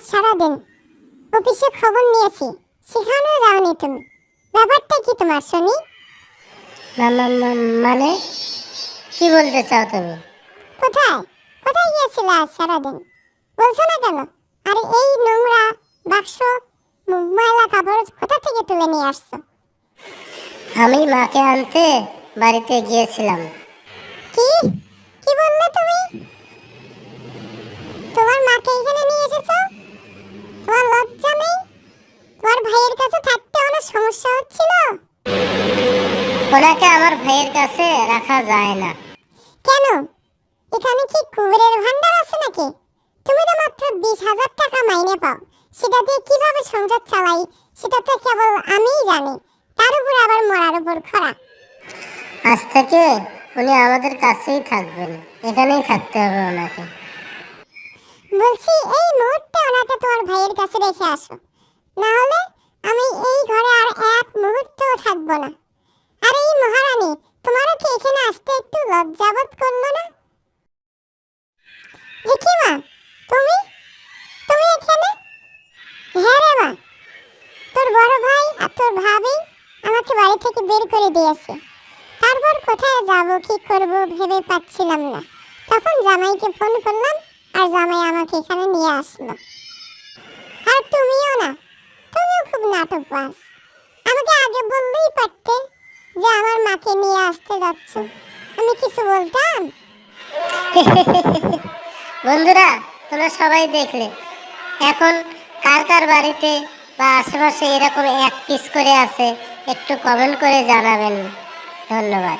সারাদিন অফিসে খবর নিয়েছি, সেখানেও যাওনি তুমি। ব্যাপারটা কি তোমার শুনি? মানে কি বলতে চাও তুমি? কোথায় কোথায় গিয়েছিলে আজ সারাদিন? বলছো না কেন? আরে এই নোংরা বাক্স, ময়লা কাপড় কোথা থেকে তুলে নিয়ে আসছো? আমি মাকে আনতে বাড়িতে গিয়েছিলাম। কি কি বললে তুমি? তোমার মাকে এখানে নিয়ে এসেছো? তোমার লজ্জা নেই? তোমার ভাইয়ের কাছে থাকতে অনেক সমস্যা হচ্ছিল। ওনাকে আমার ভাইয়ের কাছে রাখা যায় না। কেন? এখানে কি কুবেরের ভান্ডার আছে নাকি? তুমি তো মাত্র 20,000 টাকা মাইনে পাও। সেটা দিয়ে কিভাবে সংসার চালাই সেটা তো কেবল আমিই জানি। তার উপর আবার মরার উপর খরা। আজ থেকে উনি আমাদের কাছেই থাকবেন, এখানেই থাকতে হবে ওনাকে। বলছি এই মুহূর্তে ওনাকে তোমার ভাইয়ের কাছে রেখে আসো, না হলে আমি এই ঘরে আর এক মুহূর্তও থাকবো না। আর এই মহারানী, তোমারও কি এখানে আসতে একটু লজ্জাবোধ করলো না? দেখি মা, তুমি তুমি এখানে? হ্যাঁ রে মা, তোর বড় ভাই আর তোর ভাবি আমাকে বাড়ি থেকে বের করে দিয়েছে। তারপর কোথায় যাব কি করব ভেবে পাচ্ছিলাম না। তখন জামাইকে ফোন করলাম, আর জামাই আমাকে এখানে নিয়ে আসলো। আর তুমিও না, তুমিও খুব নাটকবাজ। আমাকে আগে বললেই পারতে যে আমার মাকে নিয়ে আসতে যাচ্ছ। আমি কিছু বলতাম? বন্ধুরা, তোমরা সবাই দেখলে, এখন কার কার বাড়িতে বা আশেপাশে এরকম এক পিস করে আছে একটু কমেন্ট করে জানাবেন। ধন্যবাদ।